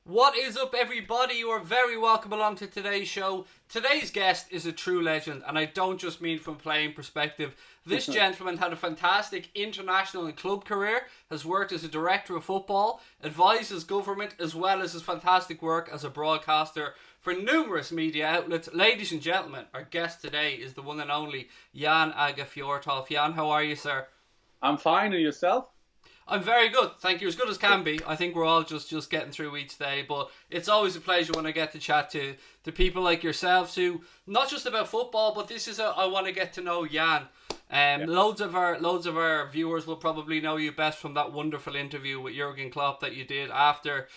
What is up, everybody? You are very welcome along to today's show. Today's guest is a true legend, and I don't just mean from playing perspective. This gentleman had a fantastic international and club career, has worked as a director of football, advised his government, as well as his fantastic work as a broadcaster for numerous media outlets. Ladies and gentlemen, our guest today is the one and only Jan Aage Fjortoft. Jan, how are you, sir? I'm fine, and yourself? I'm very good, thank you. As good as can be. I think we're all just getting through each day, but it's always a pleasure when I get to chat to people like yourselves who, not just about football, but this is I want to get to know Jan. Loads of our viewers will probably know you best from that wonderful interview with Jürgen Klopp that you did after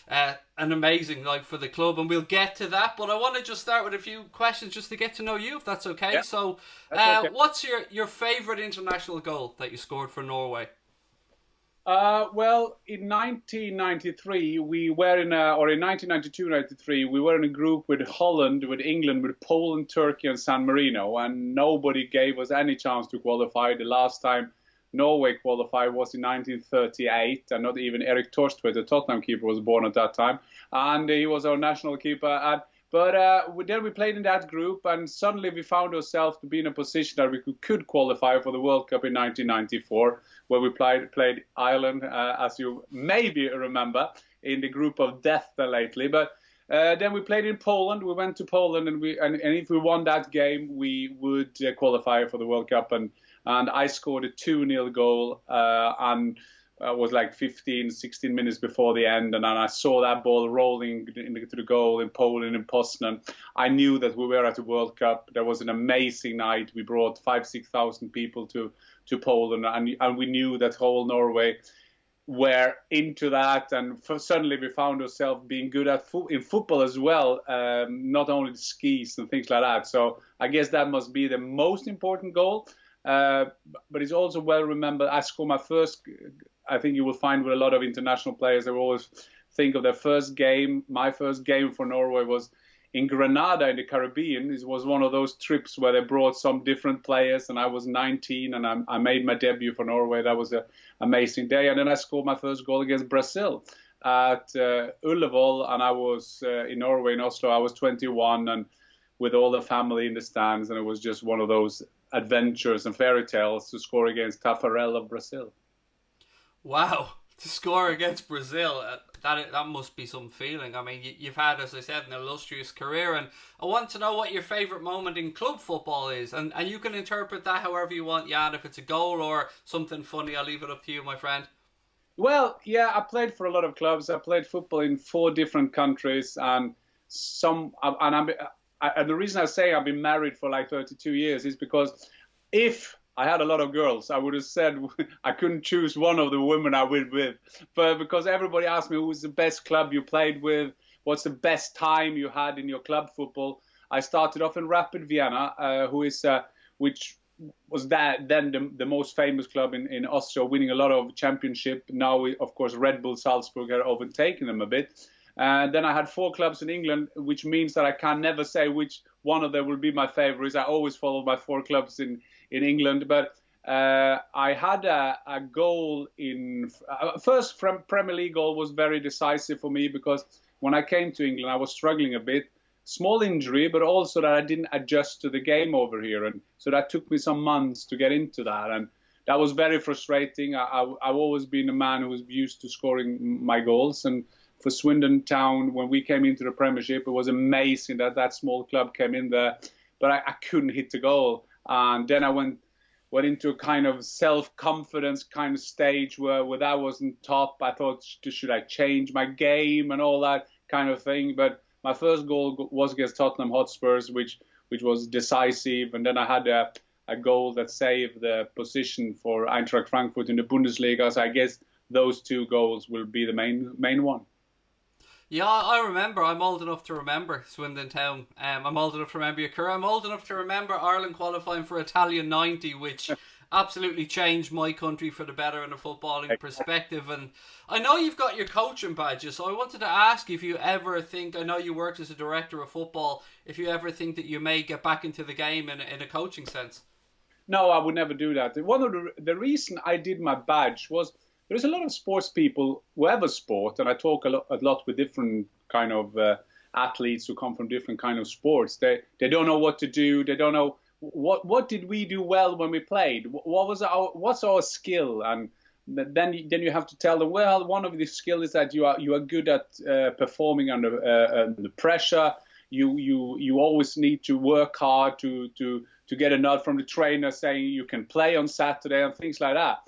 an amazing night for the club, and we'll get to that. But I want to just start with a few questions just to get to know you, if that's okay. Yeah, So, that's okay. what's your favourite international goal that you scored for Norway? Well, in 1993, or in 1992-93, we were in a group with Holland, with England, with Poland, Turkey, and San Marino, and nobody gave us any chance to qualify. The last time Norway qualified was in 1938, and not even Erik Thorstvedt, the Tottenham keeper, was born at that time, and he was our national keeper. But then we played in that group, and suddenly we found ourselves to be in a position that we could qualify for the World Cup in 1994, where we played Ireland, as you maybe remember, in the group of death lately. But then we played in Poland. We went to Poland, and if we won that game, we would qualify for the World Cup. And I scored a 2-0 goal, and was like 15, 16 minutes before the end, and then I saw that ball rolling into the goal in Poland, in Poznan. I knew that we were at the World Cup. There was an amazing night. We brought 5,000-6,000 people to Poland, and we knew that whole Norway were into that, and suddenly we found ourselves being good in football as well, not only the skis and things like that. So I guess that must be the most important goal. But it's also well remembered. I scored my first. I think you will find with a lot of international players, they will always think of their first game. My first game for Norway was in Grenada in the Caribbean. It was one of those trips where they brought some different players, and I was 19, and I made my debut for Norway. That was an amazing day. And then I scored my first goal against Brazil at Ullevål, and I was in Norway, in Oslo. I was 21, and with all the family in the stands, and it was just one of those adventures and fairy tales to score against Tafarel of Brazil. Wow, to score against Brazil, that must be some feeling. I mean, you've had, as I said, an illustrious career, and I want to know what your favourite moment in club football is, and you can interpret that however you want, Jan. If it's a goal or something funny, I'll leave it up to you, my friend. Well, yeah, I played for a lot of clubs. I played football in 4 different countries, and the reason I say I've been married for like 32 years is because if I had a lot of girls, I would have said I couldn't choose one of the women I was with. But because everybody asked me who's the best club you played with, what's the best time you had in your club football, I started off in Rapid Vienna, which was then the most famous club in Austria, winning a lot of championship. Now, of course, Red Bull Salzburg are overtaking them a bit. And then I had 4 clubs in England, which means that I can never say which one of them will be my favorites. I always follow my 4 clubs in England. But I had a goal in first Premier League goal was very decisive for me, because when I came to England, I was struggling a bit. Small injury, but also that I didn't adjust to the game over here. And so that took me some months to get into that. And that was very frustrating. I've always been a man who was used to scoring my goals. And for Swindon Town, when we came into the Premiership, it was amazing that small club came in there, but I couldn't hit the goal. And then I went into a kind of self-confidence kind of stage where that wasn't top. I thought, should I change my game and all that kind of thing? But my first goal was against Tottenham Hotspurs, which was decisive. And then I had a goal that saved the position for Eintracht Frankfurt in the Bundesliga. So I guess those 2 goals will be the main one. Yeah, I remember. I'm old enough to remember Swindon Town. I'm old enough to remember your career. I'm old enough to remember Ireland qualifying for Italian 90, which absolutely changed my country for the better in a footballing perspective. And I know you've got your coaching badges, so I wanted to ask if you ever think, I know you worked as a director of football, if you ever think that you may get back into the game in a coaching sense. No, I would never do that. One of the reason I did my badge was there's a lot of sports people, whoever sport, and I talk a lot with different kind of athletes who come from different kind of sports. They don't know what to do. They don't know what did we do well when we played. What's our skill? And then you have to tell them, well, one of the skills is that you are good at performing under pressure. You always need to work hard to get a nod from the trainer saying you can play on Saturday and things like that.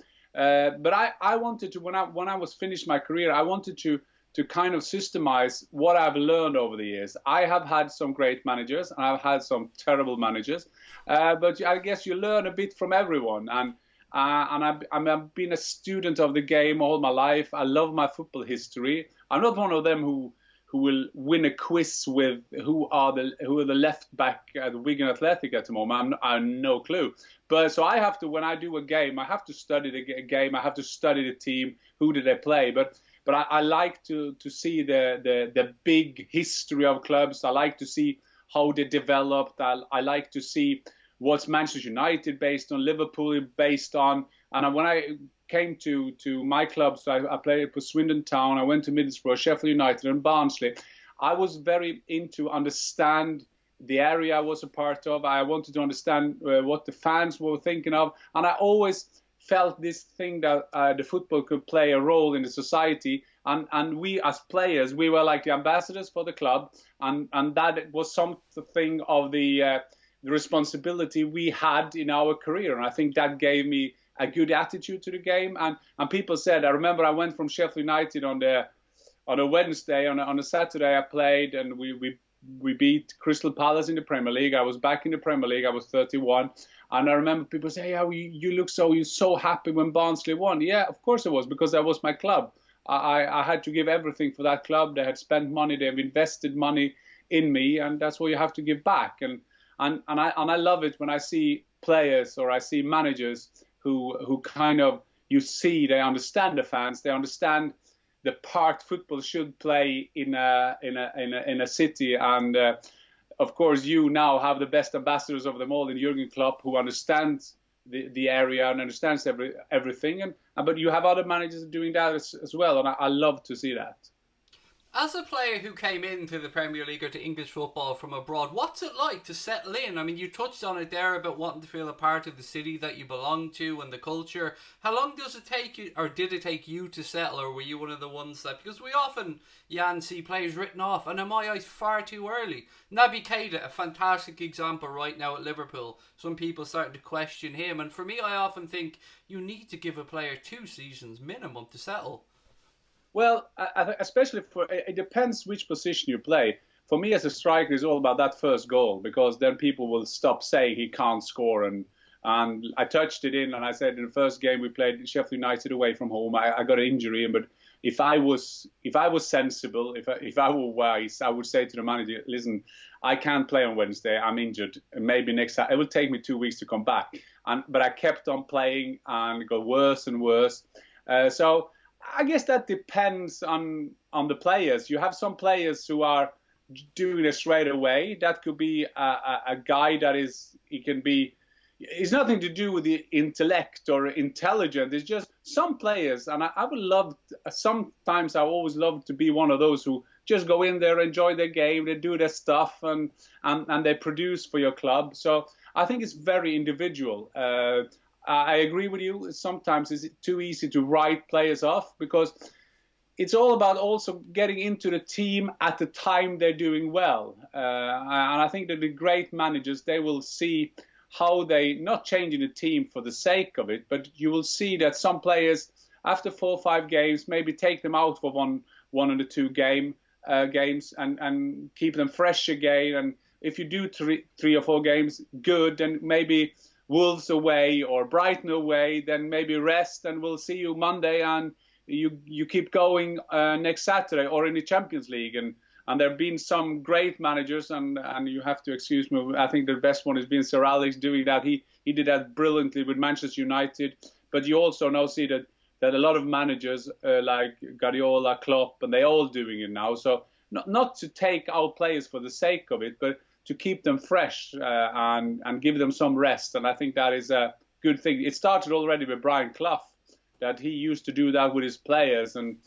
But I wanted to, when I was finished my career, I wanted to kind of systemize what I've learned over the years. I have had some great managers and I've had some terrible managers, but I guess you learn a bit from everyone. And I've been a student of the game all my life. I love my football history. I'm not one of them who will win a quiz with who are the left back at Wigan Athletic at the moment. I have no clue. But so I have to, when I do a game, I have to study the game. I have to study the team. Who did they play? But I like to see the big history of clubs. I like to see how they developed. I like to see what's Manchester United based on, Liverpool based on. And when I came to my clubs, I played for Swindon Town, I went to Middlesbrough, Sheffield United and Barnsley. I was very into understand the area I was a part of. I wanted to understand what the fans were thinking of. And I always felt this thing that the football could play a role in the society. And we as players, we were like the ambassadors for the club. And that was something of the responsibility we had in our career. And I think that gave me a good attitude to the game. And people said, I remember I went from Sheffield United on a Wednesday, on a Saturday I played, and we beat Crystal Palace in the Premier League. I was back in the Premier League. I was 31. And I remember people say, yeah, you look you're so happy when Barnsley won. Yeah, of course it was, because that was my club. I had to give everything for that club. They had spent money. They have invested money in me, and that's what you have to give back. And I love it when I see players or I see managers who kind of, you see, they understand the fans, they understand the part football should play in a city. And of course, you now have the best ambassadors of them all in Jürgen Klopp, who understands the area and understands everything. But you have other managers doing that as well, and I love to see that. As a player who came into the Premier League or to English football from abroad, what's it like to settle in? I mean, you touched on it there about wanting to feel a part of the city that you belong to and the culture. How long does it take you, or did it take you to settle, or were you one of the ones that... Because we often, Jan, see players written off, and in my eyes, far too early. Naby Keita, a fantastic example right now at Liverpool. Some people starting to question him, and for me, I often think you need to give a player 2 seasons minimum to settle. Well, especially it depends which position you play. For me as a striker, it's all about that first goal, because then people will stop saying he can't score. And I touched it in, and I said in the first game we played Sheffield United away from home, I got an injury. But if I was sensible, if I were wise, I would say to the manager, listen, I can't play on Wednesday. I'm injured. Maybe next time it will take me 2 weeks to come back. But I kept on playing, and it got worse and worse. So I guess that depends on the players. You have some players who are doing it straight away. That could be a guy that it's nothing to do with the intellect or intelligence. It's just some players, and I would love, sometimes I always love to be one of those who just go in there, enjoy their game, they do their stuff, and they produce for your club. So I think it's very individual. I agree with you. Sometimes it's too easy to write players off, because it's all about also getting into the team at the time they're doing well. And I think that the great managers, they will see how they, not changing the team for the sake of it, but you will see that some players, after 4 or 5 games, maybe take them out for one or the 2 games and keep them fresh again. And if you do 3 or 4 games, good, then maybe Wolves away or Brighton away, then maybe rest, and we'll see you Monday, and you keep going next Saturday, or in the Champions League. And there have been some great managers, and you have to excuse me, I think the best one has been Sir Alex doing that. He did that brilliantly with Manchester United. But you also now see that a lot of managers like Guardiola, Klopp, and they're all doing it now. So not to take out players for the sake of it, but to keep them fresh and give them some rest. And I think that is a good thing. It started already with Brian Clough. that he used to do that with his players. And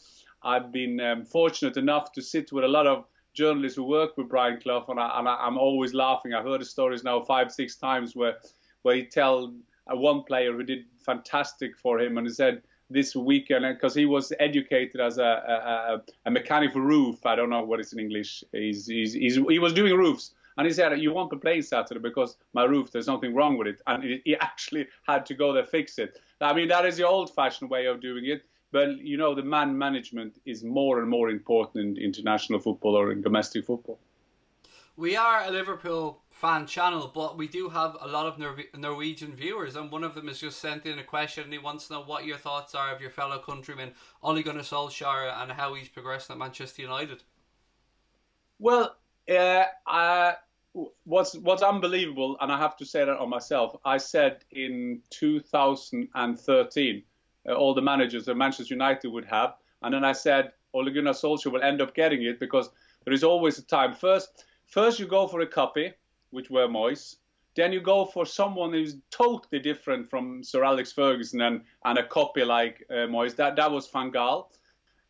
I've been fortunate enough to sit with a lot of journalists who work with Brian Clough, and I'm always laughing. I've heard the stories now 5-6 times where he tell one player who did fantastic for him, and he said this weekend, because he was educated as a mechanic for roof. I don't know what it's in English. He was doing roofs. And he said, you won't be playing Saturday because my roof, there's nothing wrong with it. And he actually had to go there fix it. I mean, that is the old-fashioned way of doing it. But, you know, the man management is more and more important in international football or in domestic football. We are a Liverpool fan channel, but we do have a lot of Norwegian viewers, and one of them has just sent in a question, and he wants to know what your thoughts are of your fellow countryman Ole Gunnar Solskjær and how he's progressed at Manchester United. Well, what's unbelievable, and I have to say that on myself, I said in 2013 all the managers that Manchester United would have, and then I said Ole Gunnar Solskjær will end up getting it because there is always a time. First you go for a copy, which were Moyes. Then you go for someone who's totally different from Sir Alex Ferguson and a copy like Moyes. That was Van Gaal.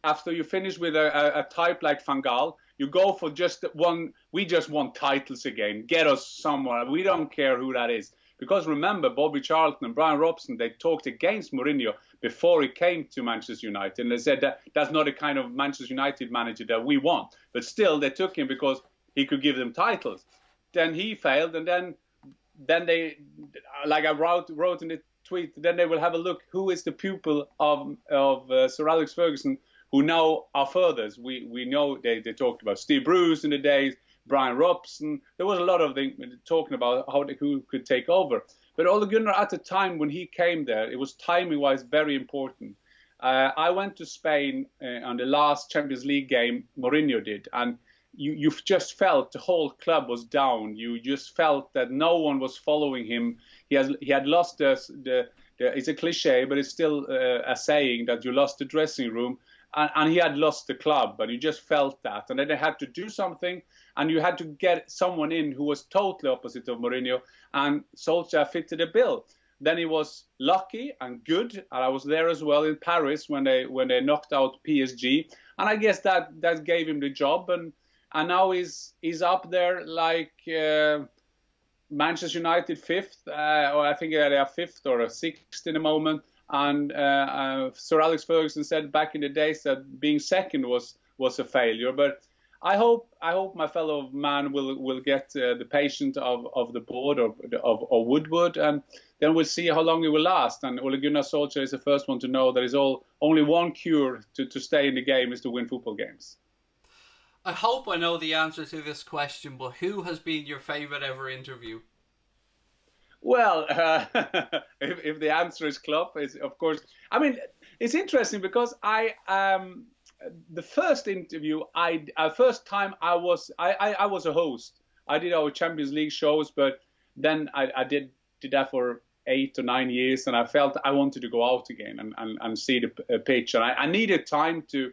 After you finish with a type like Van Gaal, you go for just one. We just want titles again. Get us somewhere. We don't care who that is. Because remember, Bobby Charlton and Brian Robson, they talked against Mourinho before he came to Manchester United. And they said that's not the kind of Manchester United manager that we want. But still, they took him because he could give them titles. Then he failed, and then they, like I wrote in the tweet, then they will have a look who is the pupil of Sir Alex Ferguson, who now are furthers. We know they talked about Steve Bruce in the days, Brian Robson. There was a lot of them talking about who could take over. But Ole Gunnar, at the time when he came there, it was timing-wise very important. I went to Spain on the last Champions League game Mourinho did, and you just felt the whole club was down. You just felt that no one was following him. He had lost the it's a cliche, but it's still a saying that you lost the dressing room, and he had lost the club, and you just felt that. And then they had to do something, and you had to get someone in who was totally opposite of Mourinho, and Solskjær fitted the bill. Then he was lucky and good, and I was there as well in Paris when they knocked out PSG, and I guess that gave him the job. And now he's up there like Manchester United fifth, or I think they are fifth or sixth in the moment. And Sir Alex Ferguson said back in the days that being second was a failure. But I hope my fellow man will get the patience of the board of Woodward, and then we'll see how long it will last. And Ole Gunnar Solskjær is the first one to know there is only one cure to stay in the game is to win football games. I hope I know the answer to this question, but who has been your favourite ever interview? Well, if the answer is Klopp, is of course. I mean, it's interesting because the first interview, first time I was a host. I did our Champions League shows, but then I did that for 8 or 9 years, and I felt I wanted to go out again and see the pitch, and I needed time to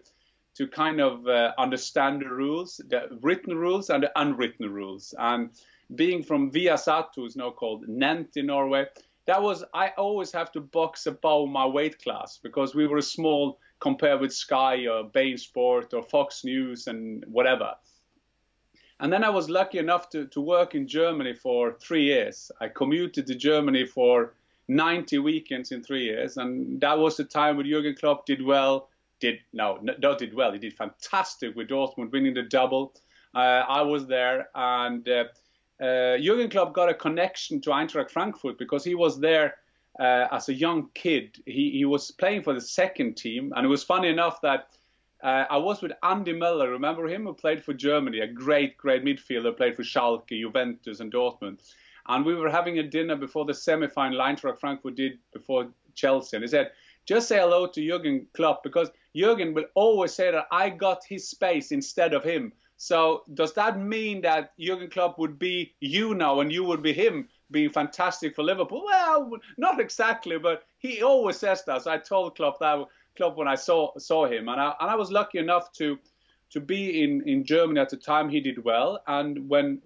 kind of understand the rules, the written rules and the unwritten rules. And being from Viasat, who is now called Nent in Norway, I always have to box above my weight class because we were small compared with Sky or Bein Sport or Fox News and whatever. And then I was lucky enough to work in Germany for 3 years. I commuted to Germany for 90 weekends in 3 years. And that was the time when Jürgen Klopp did well. He did fantastic with Dortmund winning the double. I was there, and Jürgen Klopp got a connection to Eintracht Frankfurt because he was there as a young kid. He was playing for the second team, and it was funny enough that I was with Andy Möller. Remember him, who played for Germany, a great midfielder, played for Schalke, Juventus, and Dortmund. And we were having a dinner before the semi-final Eintracht Frankfurt did before Chelsea, and he said, just say hello to Jürgen Klopp, because Jürgen will always say that I got his space instead of him. So does that mean that Jürgen Klopp would be you now and you would be him, being fantastic for Liverpool? Well, not exactly, but he always says that. So I told Klopp when I saw him, and I was lucky enough to be in Germany at the time. He did well, and when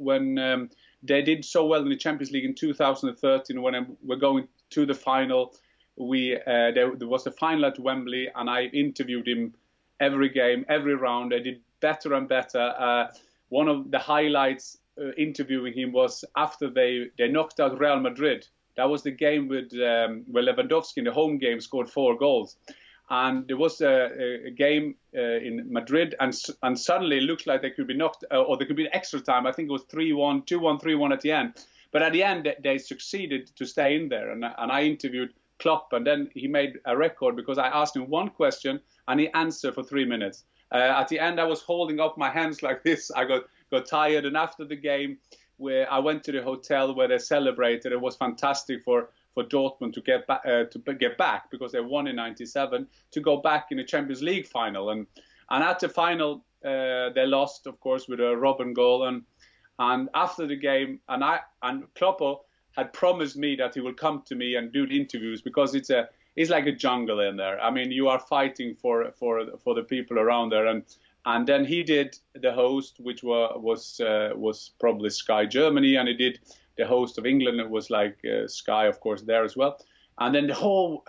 they did so well in the Champions League in 2013, when we're going to the final, there was a final at Wembley, and I interviewed him every game, every round. I did better and better. One of the highlights interviewing him was after they knocked out Real Madrid. That was the game where Lewandowski in the home game scored 4 goals. And there was a game in Madrid, and suddenly it looked like they could be knocked, or there could be extra time. I think it was 3-1, 2-1, 3-1 at the end. But at the end, they succeeded to stay in there. And I interviewed Klopp, and then he made a record because I asked him one question, and he answered for 3 minutes. At the end, I was holding up my hands like this. I got tired, and after the game, where I went to the hotel where they celebrated, it was fantastic for Dortmund to get back because they won in '97 to go back in the Champions League final, and at the final they lost, of course, with a Robben goal, and after the game, and Klopp had promised me that he will come to me and do the interviews because it's like a jungle in there. I mean, you are fighting for the people around there, and then he did the host, which was probably Sky Germany, and he did the host of England. It was like Sky, of course, there as well. And then the whole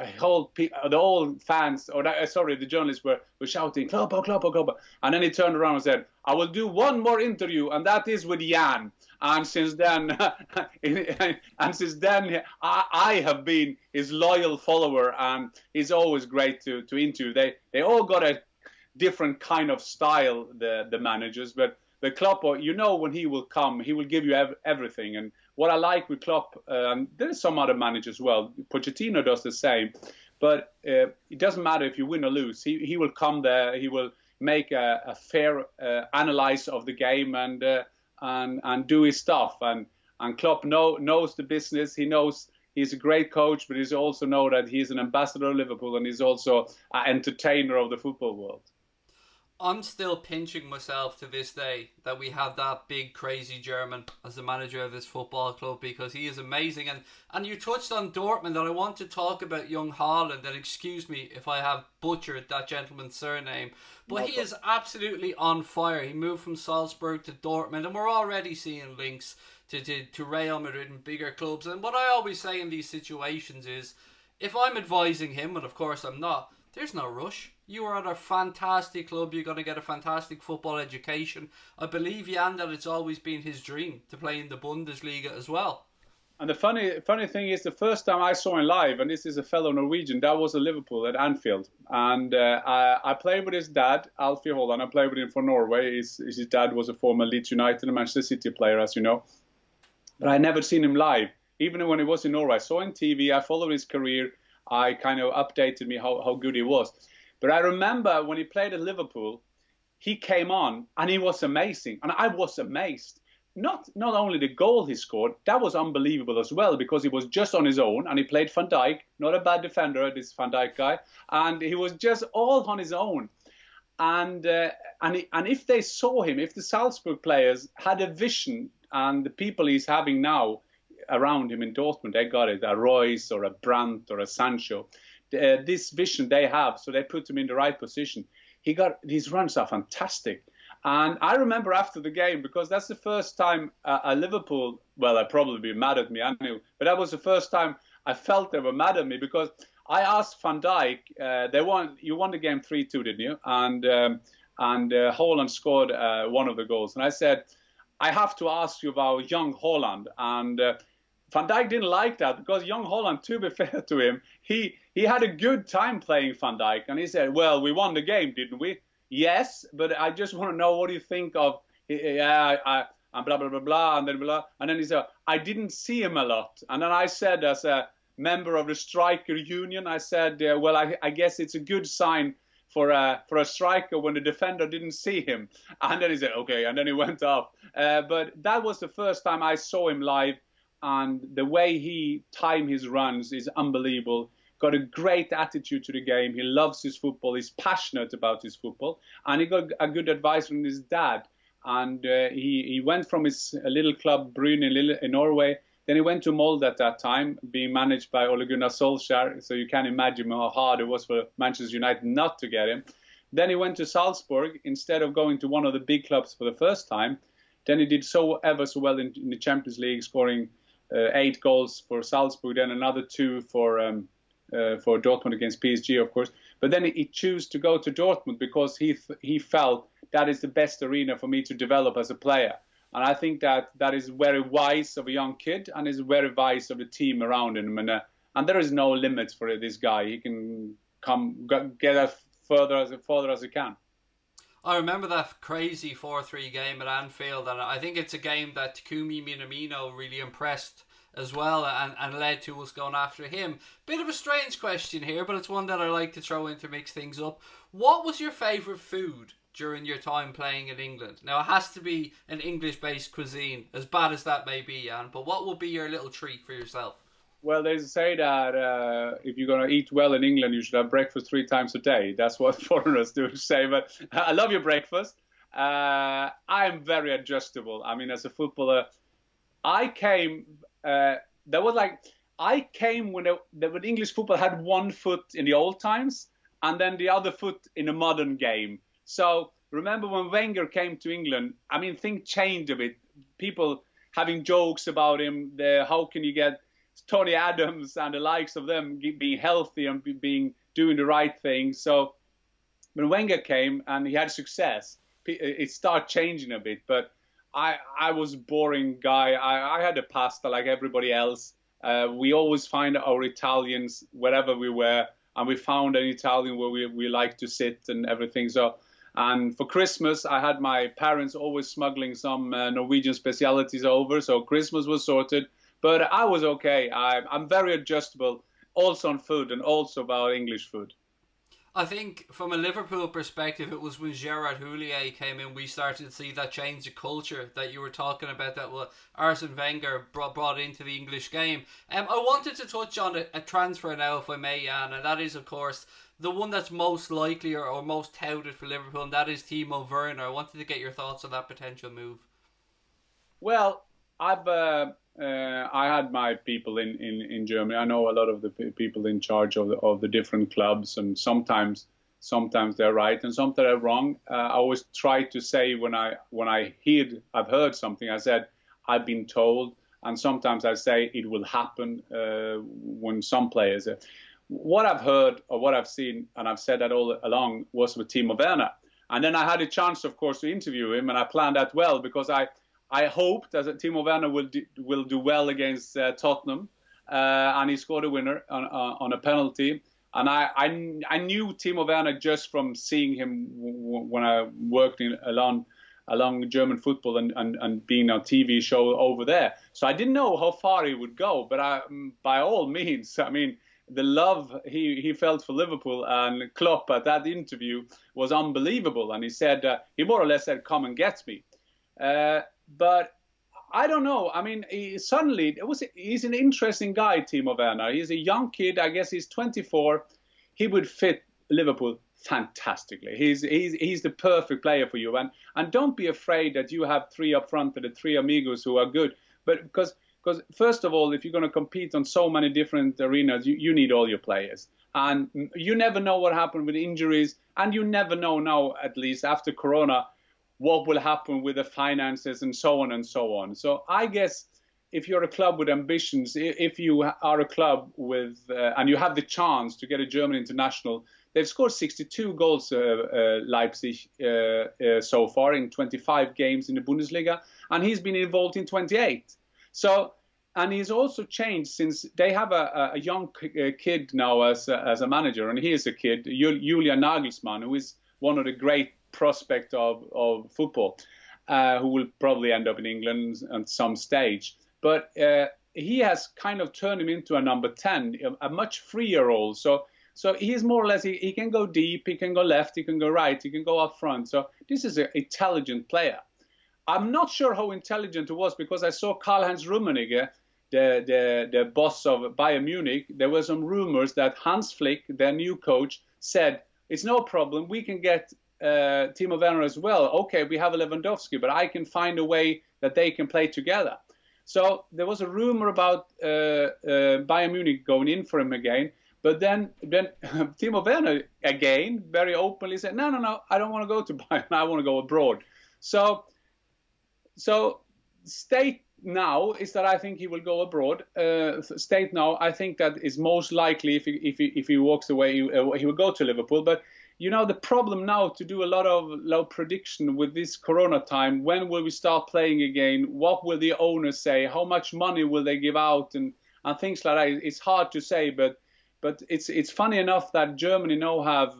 fans, the journalists were shouting, Klopp. And then he turned around and said, I will do one more interview, and that is with Jan. And since then, I have been his loyal follower, and he's always great to interview. They all got a different kind of style, the managers, but the Klopp, when he will come, he will give you everything. And what I like with Klopp, and there's some other managers as well, Pochettino does the same, but it doesn't matter if you win or lose. He will come there, he will make a fair analyze of the game and do his stuff. And Klopp knows the business. He knows he's a great coach, but he also knows that he's an ambassador of Liverpool, and he's also an entertainer of the football world. I'm still pinching myself to this day that we have that big crazy German as the manager of this football club, because he is amazing. And you touched on Dortmund, and I want to talk about young Haaland, and excuse me if I have butchered that gentleman's surname, but he is absolutely on fire. He moved from Salzburg to Dortmund, and we're already seeing links to Real Madrid and bigger clubs. And what I always say in these situations is, if I'm advising him, and of course I'm not, there's no rush. You are at a fantastic club. You're going to get a fantastic football education. I believe, Jan, that it's always been his dream to play in the Bundesliga as well. And the funny thing is, the first time I saw him live, and this is a fellow Norwegian, that was at Liverpool at Anfield. And I played with his dad, Alfie Holland. I played with him for Norway. His dad was a former Leeds United and Manchester City player, as you know. But I never seen him live. Even when he was in Norway, I saw him on TV. I followed his career. I kind of updated me how good he was. But I remember when he played at Liverpool, he came on and he was amazing. And I was amazed. Not only the goal he scored, that was unbelievable as well, because he was just on his own and he played Van Dijk, not a bad defender, this Van Dijk guy. And he was just all on his own. And if they saw him, if the Salzburg players had a vision, and the people he's having now around him in Dortmund, they got it, a Royce or a Brandt or a Sancho. This vision they have, so they put him in the right position. His runs are fantastic. And I remember after the game, because that's the first time at Liverpool, well, they'd probably be mad at me, I knew, but that was the first time I felt they were mad at me, because I asked Van Dijk, you won the game 3-2, didn't you? And Haaland scored one of the goals. And I said, I have to ask you about young Haaland. And Van Dijk didn't like that, because young Haaland, to be fair to him, he had a good time playing Van Dijk. And he said, well, we won the game, didn't we? Yes, but I just want to know, what do you think of, and blah, blah, blah, blah, and then blah. And then he said, I didn't see him a lot. And then I said, as a member of the striker union, I said, well, I guess it's a good sign for a striker when the defender didn't see him. And then he said, okay, and then he went off. But that was the first time I saw him live, and the way he timed his runs is unbelievable. Got a great attitude to the game. He loves his football. He's passionate about his football. And he got a good advice from his dad. And he went from his little club, Bryn in Norway. Then he went to Molde at that time, being managed by Ole Gunnar Solskjær. So you can imagine how hard it was for Manchester United not to get him. Then he went to Salzburg instead of going to one of the big clubs for the first time. Then he did ever so well in the Champions League, scoring 8 goals for Salzburg, then another 2 for for Dortmund against PSG, of course. But then he chose to go to Dortmund because he felt that is the best arena for me to develop as a player. And I think that is very wise of a young kid, and is very wise of the team around him. And there is no limits for this guy. He can get as further as he can. I remember that crazy 4-3 game at Anfield, and I think it's a game that Takumi Minamino really impressed as well, and led to us going after him. Bit of a strange question here, but it's one that I like to throw in to mix things up. What was your favourite food during your time playing in England? Now, it has to be an English-based cuisine, as bad as that may be, Jan, but what would be your little treat for yourself? Well, they say that if you're going to eat well in England, you should have breakfast 3 times a day. That's what foreigners do say. But I love your breakfast. I'm very adjustable. I mean, as a footballer, I came when English football had one foot in the old times and then the other foot in a modern game. So remember when Wenger came to England, I mean, things changed a bit. People having jokes about him. How can you get Tony Adams and the likes of them being healthy and doing the right thing? So when Wenger came and he had success, it started changing a bit. But I was a boring guy. I had a pasta like everybody else. We always find our Italians wherever we were, and we found an Italian where we like to sit and everything. So, and for Christmas, I had my parents always smuggling some Norwegian specialities over, so Christmas was sorted. But I was okay. I'm very adjustable, also on food and also about English food. I think from a Liverpool perspective, it was when Gerard Houllier came in, we started to see that change of culture that you were talking about, that Arsene Wenger brought into the English game. I wanted to touch on a transfer now, if I may, Jan, and that is, of course, the one that's most likely or most touted for Liverpool, and that is Timo Werner. I wanted to get your thoughts on that potential move. Well, I had my people in Germany. I know a lot of the people in charge of the different clubs, and sometimes they're right and sometimes they're wrong. I always try to say when I've heard something, I said I've been told, and sometimes I say it will happen when some players. What I've heard or what I've seen, and I've said that all along, was with Timo Werner, and then I had a chance, of course, to interview him, and I planned that well because I hoped that Timo Werner will do well against Tottenham, and he scored a winner on a penalty. And I knew Timo Werner just from seeing him when I worked along German football and being on a TV show over there. So I didn't know how far he would go, but by all means, I mean, the love he felt for Liverpool and Klopp at that interview was unbelievable. And he said, he more or less said, "Come and get me." But I don't know. I mean, he's an interesting guy, Timo Werner. He's a young kid. I guess he's 24. He would fit Liverpool fantastically. He's the perfect player for you. And don't be afraid that you have 3 up front and the 3 amigos who are good. But because first of all, if you're going to compete on so many different arenas, you need all your players. And you never know what happened with injuries. And you never know now, at least after Corona, what will happen with the finances and so on and so on. So I guess if you're a club with ambitions, if you are a club with and you have the chance to get a German international, they've scored 62 goals, Leipzig, so far in 25 games in the Bundesliga, and he's been involved in 28. So, and he's also changed since they have a young kid now as a manager, and he is a kid, Julian Nagelsmann, who is one of the great prospect of football, who will probably end up in England at some stage. But he has kind of turned him into a number 10, a much freer role. So he's more or less, he can go deep, he can go left, he can go right, he can go up front. So this is an intelligent player. I'm not sure how intelligent he was because I saw Karl-Heinz Rummenigge, the boss of Bayern Munich. There were some rumors that Hans Flick, their new coach, said, it's no problem, we can get Timo Werner as well. Okay, we have Lewandowski, but I can find a way that they can play together. So there was a rumor about Bayern Munich going in for him again, but then Timo Werner again very openly said, no, I don't want to go to Bayern, I want to go abroad. So stay now is that I think he will go abroad. State now, I think that is most likely if he walks away, he will go to Liverpool. But the problem now to do a lot of low prediction with this Corona time. When will we start playing again? What will the owners say? How much money will they give out? And things like that. It's hard to say, but it's funny enough that Germany now have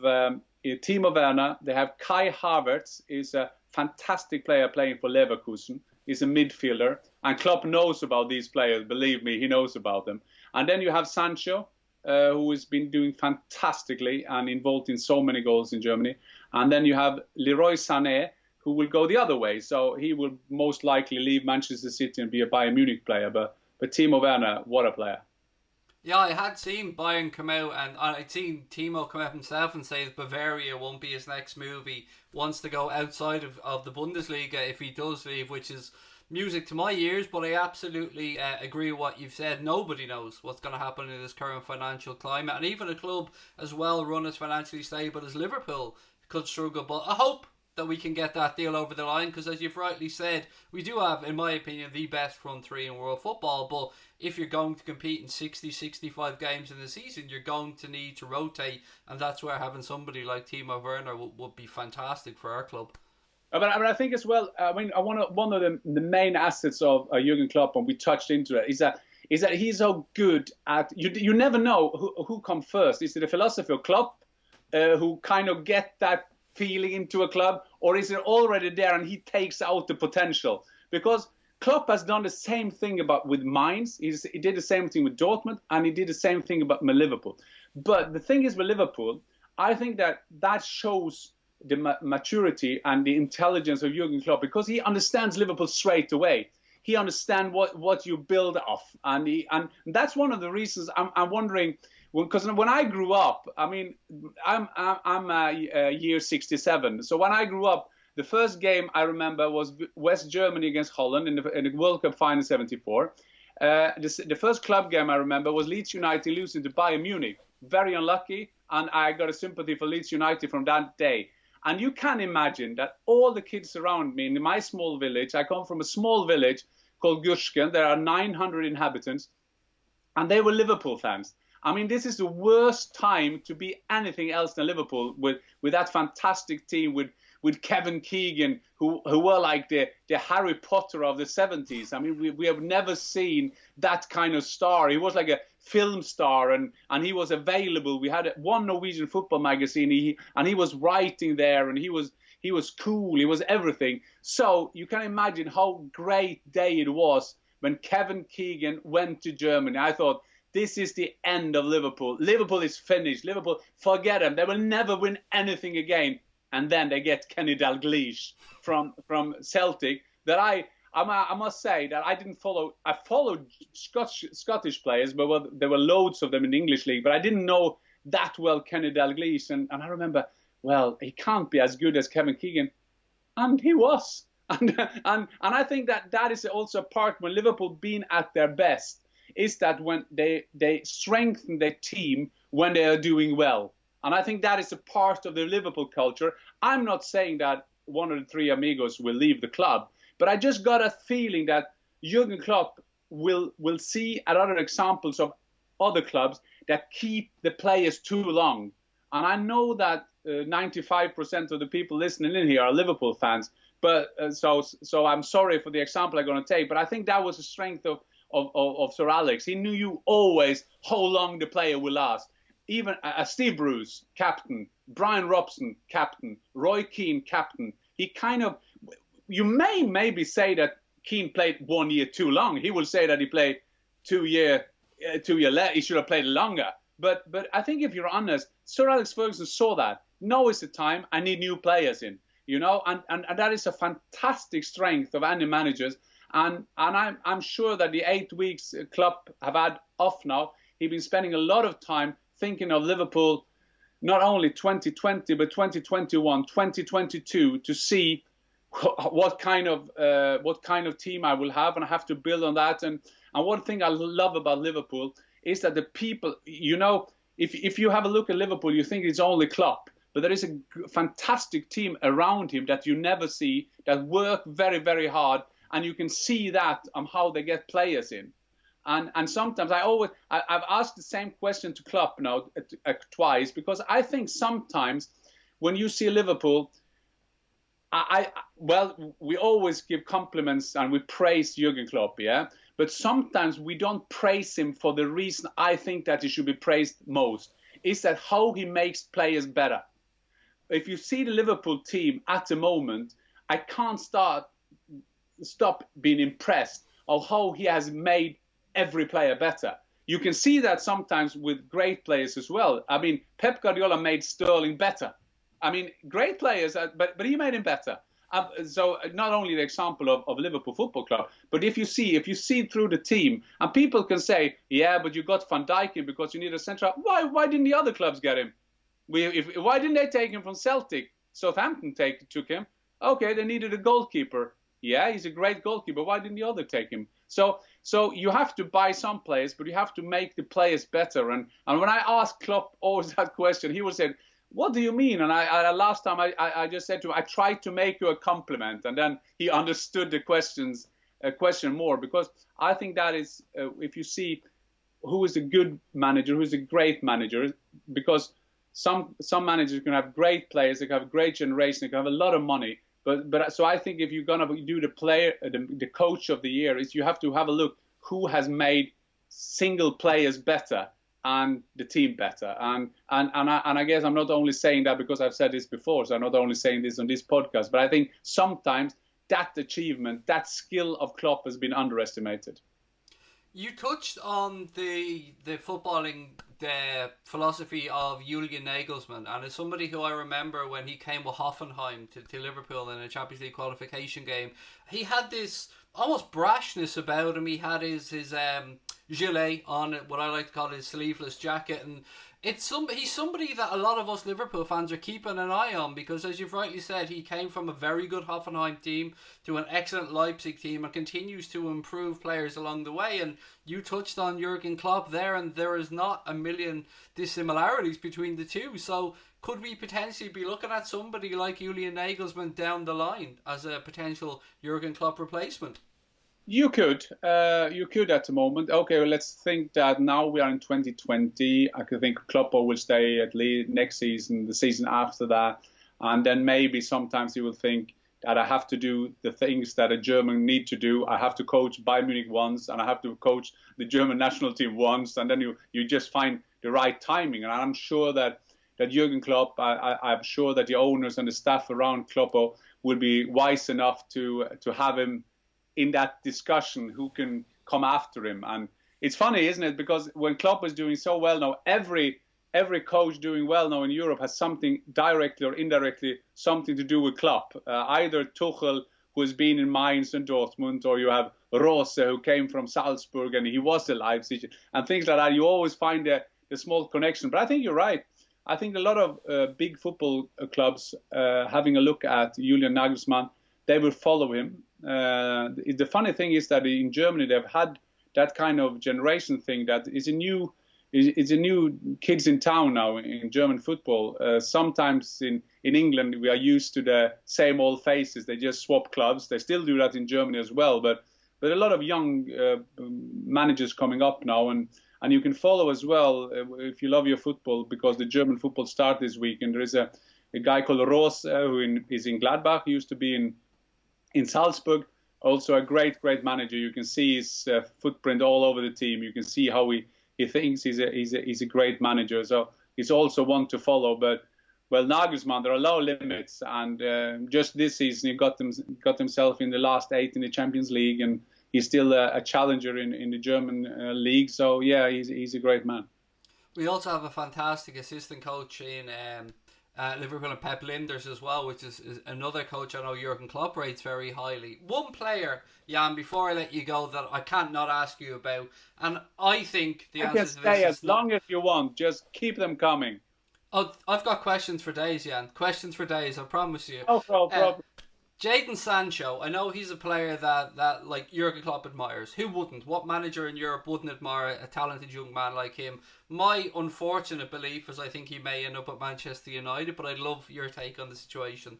Timo Werner. They have Kai Havertz, is a fantastic player playing for Leverkusen. He's a midfielder, and Klopp knows about these players. Believe me, he knows about them. And then you have Sancho, who has been doing fantastically and involved in so many goals in Germany. And then you have Leroy Sané, who will go the other way. So he will most likely leave Manchester City and be a Bayern Munich player. But Timo Werner, what a player. Yeah, I had seen Bayern come out, and I'd seen Timo come out himself and say Bavaria won't be his next move. He wants to go outside of the Bundesliga if he does leave, which is music to my ears, but I absolutely agree with what you've said. Nobody knows what's going to happen in this current financial climate, and even a club as well run as financially stable as Liverpool could struggle. But I hope that we can get that deal over the line, because as you've rightly said, we do have, in my opinion, the best front three in world football. But if you're going to compete in 60-65 games in the season, you're going to need to rotate, and that's where having somebody like Timo Werner would be fantastic for our club. But I think as well, one of the main assets of Jürgen Klopp, and we touched into it, is that he's so good at, you never know who comes first. Is it the philosophy of Klopp, who kind of get that feeling into a club, or is it already there and he takes out the potential? Because Klopp has done the same thing with Mainz. He did the same thing with Dortmund, and he did the same thing with Liverpool. But the thing is with Liverpool, I think that shows the maturity and the intelligence of Jürgen Klopp, because he understands Liverpool straight away. He understands what you build off, and that's one of the reasons I'm wondering. Because when I grew up, I mean, I'm year 67. So when I grew up, the first game I remember was West Germany against Holland in the World Cup final '74. The first club game I remember was Leeds United losing to Bayern Munich. Very unlucky, and I got a sympathy for Leeds United from that day. And you can imagine that all the kids around me in my small village, I come from a small village called Gursken. There are 900 inhabitants, and they were Liverpool fans. I mean, this is the worst time to be anything else than Liverpool with that fantastic team with Kevin Keegan, who were like the Harry Potter of the 70s. I mean, we have never seen that kind of star. He was like a film star, and he was available. We had one Norwegian football magazine, and he was writing there, and he was cool. He was everything. So you can imagine how great day it was when Kevin Keegan went to Germany. I thought, this is the end of Liverpool. Liverpool is finished. Liverpool, forget them. They will never win anything again. And then they get Kenny Dalglish from Celtic. That I must say that I didn't follow. I followed Scottish players, but there were loads of them in the English league. But I didn't know that well Kenny Dalglish. And I remember, well, he can't be as good as Kevin Keegan, and he was. And I think that is also a part when Liverpool being at their best, is that when they strengthen their team when they are doing well. And I think that is a part of the Liverpool culture. I'm not saying that one of the three amigos will leave the club, but I just got a feeling that Jürgen Klopp will see other examples of other clubs that keep the players too long. And I know that 95% of the people listening in here are Liverpool fans, but so I'm sorry for the example I'm going to take, but I think that was the strength of Sir Alex. He knew always how long the player will last. Even Steve Bruce, captain, Brian Robson, captain, Roy Keane, captain. He kind of, you may maybe say that Keane played 1 year too long. He will say that he played 2 year less. He should have played longer. But I think if you're honest, Sir Alex Ferguson saw that. Now is the time. I need new players in. And that is a fantastic strength of any managers. And I'm sure that the 8 weeks Klopp have had off now, he's been spending a lot of time thinking of Liverpool, not only 2020, but 2021, 2022, to see what kind of team I will have, and I have to build on that. And one thing I love about Liverpool is that the people, if you have a look at Liverpool, you think it's only Klopp, but there is a fantastic team around him that you never see, that work very, very hard. and you can see that on how they get players in. And sometimes I've asked the same question to Klopp now twice, because I think sometimes when you see Liverpool, we always give compliments and we praise Jürgen Klopp, yeah? But sometimes we don't praise him for the reason I think that he should be praised most, is that how he makes players better. If you see the Liverpool team at the moment, I can't stop being impressed of how he has made every player better. You can see that sometimes with great players as well. I mean, Pep Guardiola made Sterling better. I mean, great players, but he made him better. So not only the example of Liverpool Football Club, but if you see through the team, and people can say, yeah, but you got Van Dijk in because you need a central. Why didn't the other clubs get him? Why didn't they take him from Celtic? Southampton took him. Okay, they needed a goalkeeper. Yeah, he's a great goalkeeper. Why didn't the other take him? So you have to buy some players, but you have to make the players better. And when I asked Klopp always that question, he would say, what do you mean? And last time I just said to him, I tried to make you a compliment. And then he understood the question more, because I think that is, if you see who is a good manager, who is a great manager, because some managers can have great players, they can have a great generation, they can have a lot of money. But so I think if you're going to do the coach of the year, is you have to have a look who has made single players better and the team better. And I guess I'm not only saying that because I've said this before, so I'm not only saying this on this podcast, but I think sometimes that achievement, that skill of Klopp has been underestimated. You touched on the footballing, the philosophy of Julian Nagelsmann, and as somebody who I remember when he came with Hoffenheim to Liverpool in a Champions League qualification game, he had this almost brashness about him. He had his gilet on, what I like to call his sleeveless jacket, and he's somebody that a lot of us Liverpool fans are keeping an eye on, because as you've rightly said, he came from a very good Hoffenheim team to an excellent Leipzig team and continues to improve players along the way. And you touched on Jürgen Klopp there, and there is not a million dissimilarities between the two. So could we potentially be looking at somebody like Julian Nagelsmann down the line as a potential Jürgen Klopp replacement? You could at the moment. Okay, well, let's think that now we are in 2020. I could think Klopp will stay at least next season, the season after that. And then maybe sometimes he will think that I have to do the things that a German need to do. I have to coach Bayern Munich once, and I have to coach the German national team once. And then you just find the right timing. And I'm sure that Jürgen Klopp, I'm sure that the owners and the staff around Klopp will be wise enough to have him in that discussion, who can come after him. And it's funny, isn't it? Because when Klopp is doing so well now, every coach doing well now in Europe has something directly or indirectly something to do with Klopp. Either Tuchel, who has been in Mainz and Dortmund, or you have Rose, who came from Salzburg and he was at Leipzig, and things like that. You always find the small connection. But I think you're right. I think a lot of big football clubs having a look at Julian Nagelsmann, they will follow him. The funny thing is that in Germany they've had that kind of generation thing that is a new kids in town now in German football. Sometimes in England we are used to the same old faces. They just swap clubs. They still do that in Germany as well. But a lot of young managers coming up now, and you can follow as well if you love your football, because the German football start this week, and there is a guy called Rose who is in Gladbach. He used to be in Salzburg, also a great manager. You can see his footprint all over the team. You can see how he thinks he's a great manager. So he's also one to follow. But well, Nagelsmann, there are low limits, and just this season he got himself in the last 8 in the Champions League, and he's still a challenger in the German league. So yeah, he's a great man. We also have a fantastic assistant coach in Liverpool, and Pep Linders as well, which is another coach I know Jürgen Klopp rates very highly. One player, Jan, before I let you go, that I can't not ask you about, and I think the answer to this stay is as long as you want. Just keep them coming. Oh, I've got questions for days, Jan. Questions for days, I promise you. No problem. Jadon Sancho, I know he's a player that like Jürgen Klopp admires. Who wouldn't? What manager in Europe wouldn't admire a talented young man like him? My unfortunate belief is I think he may end up at Manchester United, but I'd love your take on the situation.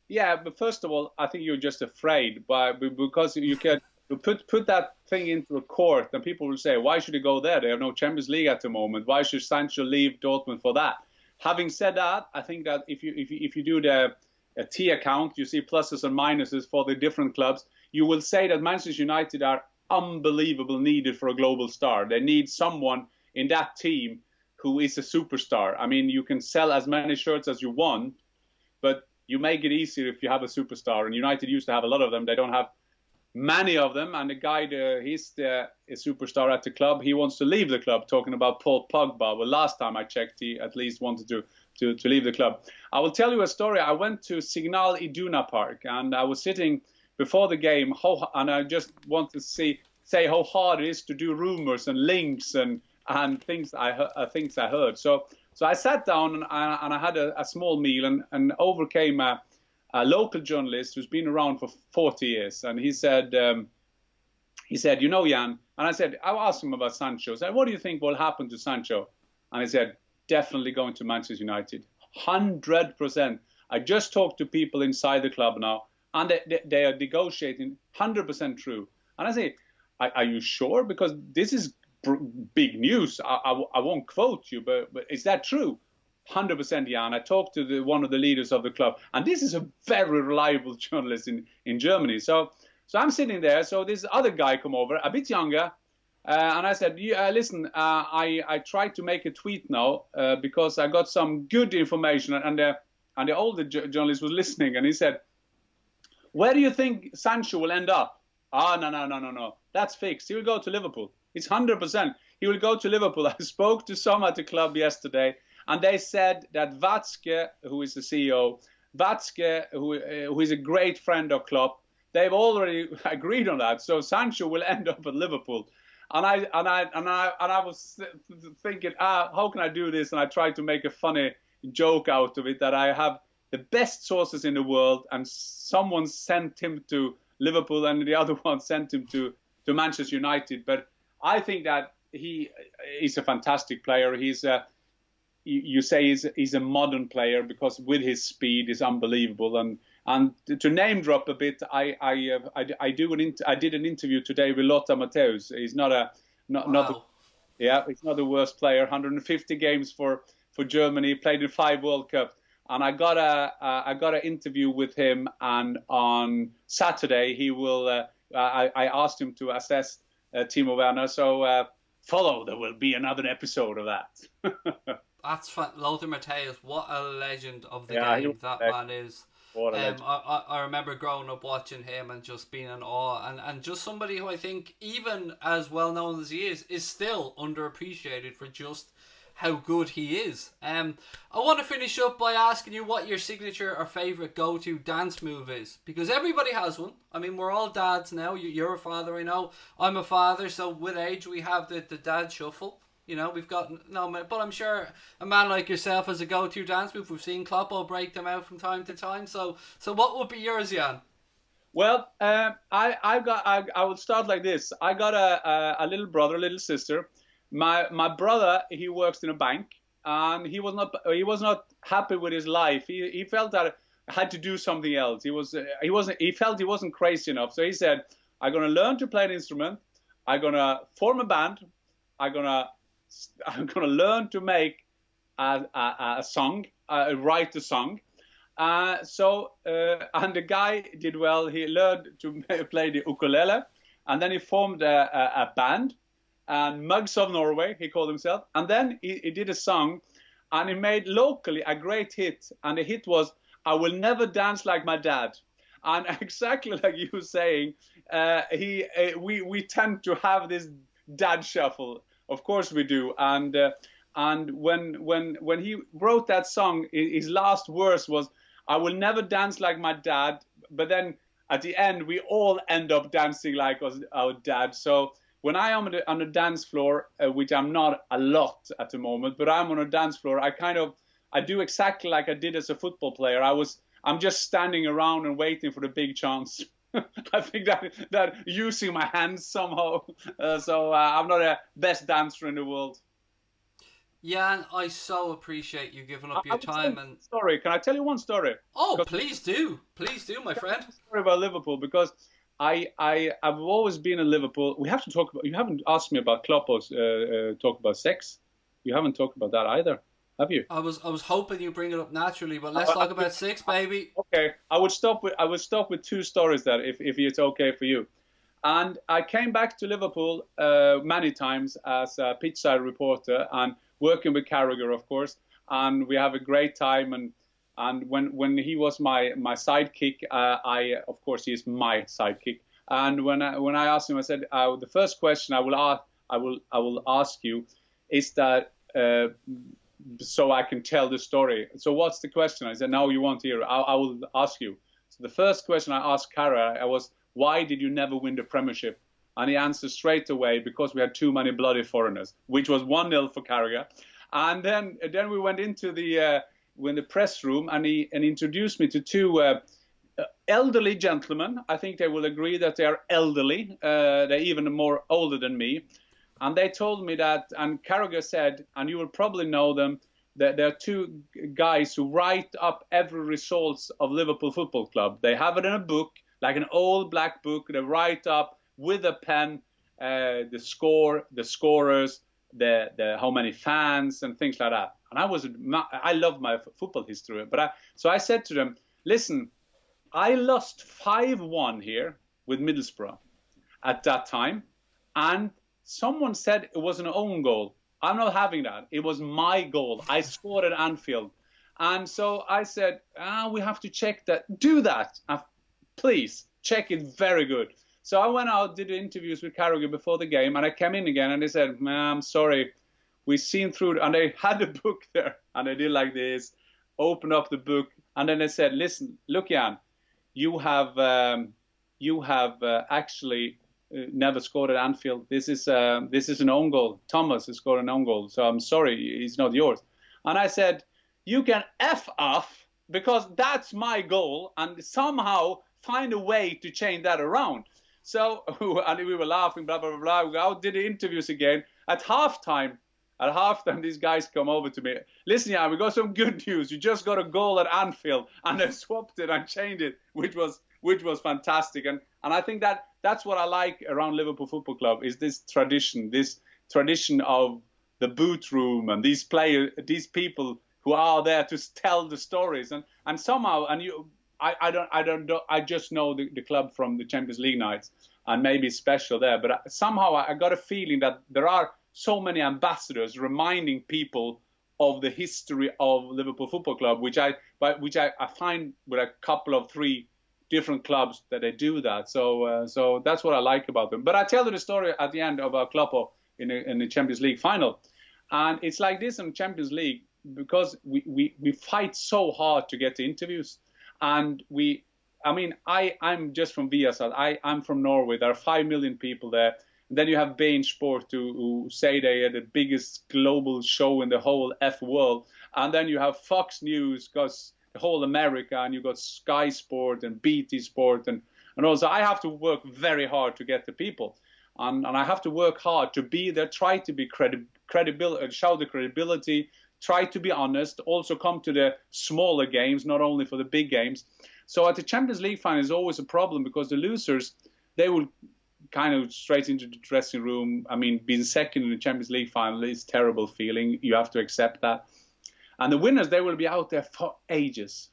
Yeah, but first of all, I think you're just afraid, because you can put that thing into a court, and people will say, why should he go there? They have no Champions League at the moment. Why should Sancho leave Dortmund for that? Having said that, I think that if you do the T account, you see pluses and minuses for the different clubs. You will say that Manchester United are unbelievable needed for a global star. They need someone in that team who is a superstar. I mean, you can sell as many shirts as you want, but you make it easier if you have a superstar. And United used to have a lot of them. They don't have many of them. And the guy, he's a superstar at the club. He wants to leave the club, talking about Paul Pogba. Well, last time I checked, he at least wanted to leave the club. I will tell you a story. I went to Signal Iduna Park, and I was sitting before the game, and I just want to say how hard it is to do rumors and links and things I heard. So I sat down and I had a small meal, and over came a local journalist who's been around for 40 years, and he said, you know, Jan, and I asked him about Sancho. I said, what do you think will happen to Sancho? And he said, definitely going to Manchester United, 100%. I just talked to people inside the club now, and they are negotiating, 100% true. And I say, are you sure? Because this is big news. I won't quote you, but is that true? 100%, Jan. I talked to one of the leaders of the club, and this is a very reliable journalist in Germany. So I'm sitting there. So this other guy come over, a bit younger, and I said, listen, I tried to make a tweet now because I got some good information, and the older journalist was listening, and he said, where do you think Sancho will end up? No. That's fixed. He will go to Liverpool. It's 100%. He will go to Liverpool. I spoke to some at the club yesterday, and they said that Watzke, who is the CEO, who is a great friend of Klopp, they've already agreed on that. So Sancho will end up at Liverpool. And I was thinking, how can I do this? And I tried to make a funny joke out of it, that I have the best sources in the world, and someone sent him to Liverpool and the other one sent him to Manchester United. But I think that he's a fantastic player. You say he's a modern player, because with his speed is unbelievable. And to name drop a bit, I did an interview today with Lothar Matthäus. He's he's not the worst player. 150 games for Germany, played in 5 World Cups. And I got an interview with him, and on Saturday he will. I asked him to assess Timo Werner. So follow. There will be another episode of that. That's fun. Lothar Matthäus, what a legend of the game that man is. I remember growing up watching him and just being in awe, and just somebody who I think, even as well known as he is still underappreciated for just how good he is. I want to finish up by asking you what your signature or favourite go-to dance move is, because everybody has one. I mean, we're all dads now. You're a father, I know. I'm a father, so with Aage we have the dad shuffle. You know, we've got but I'm sure a man like yourself has a go-to dance move. We've seen Klopp break them out from time to time. So what would be yours, Jan? Well, I would start like this. I got a little brother, a little sister. My brother, he works in a bank, and he was not happy with his life. He felt that I had to do something else. He felt he wasn't crazy enough. So he said, I'm gonna learn to play an instrument. I'm gonna form a band. I'm gonna learn to make a song, write a song. And the guy did well. He learned to play the ukulele, and then he formed a band. And Mugs of Norway, he called himself. And then he did a song, and he made locally a great hit. And the hit was, I Will Never Dance Like My Dad. And exactly like you were saying, we tend to have this dad shuffle. Of course we do. And when he wrote that song, his last verse was, I will never dance like my dad. But then at the end, we all end up dancing like our dad. So when I am on the dance floor, which I'm not a lot at the moment, but I'm on a dance floor, I do exactly like I did as a football player. I'm just standing around and waiting for the big chance. I think that using my hands somehow. So I'm not the best dancer in the world. Jan, I so appreciate you giving up your time. And story. Can I tell you one story? oh, please do, my friend. Story about Liverpool, because I've always been in Liverpool. We have to talk about. You haven't asked me about Klopp or talk about sex. You haven't talked about that either, have you? I was hoping you bring it up naturally, but let's talk about six, baby. Okay, I would stop with two stories there, if it's okay for you. And I came back to Liverpool many times as a pitchside reporter and working with Carragher, of course. And we have a great time. And when he was my sidekick, of course he is my sidekick. And when I asked him, I said, the first question I will ask you is that so I can tell the story. So what's the question? I said, no, you won't hear. I will ask you. So the first question I asked Carragher was, why did you never win the Premiership? And he answered straight away, because we had too many bloody foreigners, which was 1-0 for Carragher. And then we went into the press room, and he introduced me to two elderly gentlemen. I think they will agree that they are elderly. They're even more older than me. And they told me that, and Carragher said, and you will probably know them, that there are two guys who write up every results of Liverpool Football Club. They have it in a book, like an old black book. They write up with a pen the score, the scorers, the how many fans and things like that. And I love my football history. So I said to them, listen, I lost 5-1 here with Middlesbrough at that time, and someone said it was an own goal. I'm not having that. It was my goal. I scored at Anfield. And so I said, we have to check that. Do that. Please, check it very good. So I went out, did the interviews with Carragher before the game, and I came in again, and they said, I'm sorry. We've seen through, and they had the book there, and they did like this, opened up the book, and then they said, listen, look, Jan, you have actually never scored at Anfield. This is an own goal. Thomas has scored an own goal, so I'm sorry, he's not yours. And I said, you can F off, because that's my goal, and somehow find a way to change that around. So, and we were laughing, blah, blah, blah, blah. We out, did the interviews again. At halftime, these guys come over to me. Listen, yeah, we got some good news. You just got a goal at Anfield, and they swapped it and changed it, which was fantastic. And I think that's what I like around Liverpool Football Club, is this tradition of the boot room and these people who are there to tell the stories. And somehow, I just know the club from the Champions League nights, and maybe it's special there. But somehow I got a feeling that there are so many ambassadors reminding people of the history of Liverpool Football Club, which I find with a couple of 3 different clubs that they do that. So that's what I like about them. But I tell you the story at the end of our Klopp in the Champions League final, and it's like this in Champions League, because we fight so hard to get the interviews. And I'm just from Viasat. I'm from Norway. There are 5 million people there. And then you have Bein Sport who say they are the biggest global show in the whole F world. And then you have Fox News, because the whole America, and you got Sky Sport and BT Sport. And also I have to work very hard to get the people. And I have to work hard to be there, try to be credible, show the credibility, try to be honest, also come to the smaller games, not only for the big games. So at the Champions League final is always a problem, because the losers, they will kind of straight into the dressing room. I mean, being second in the Champions League final is a terrible feeling. You have to accept that. And the winners, they will be out there for ages.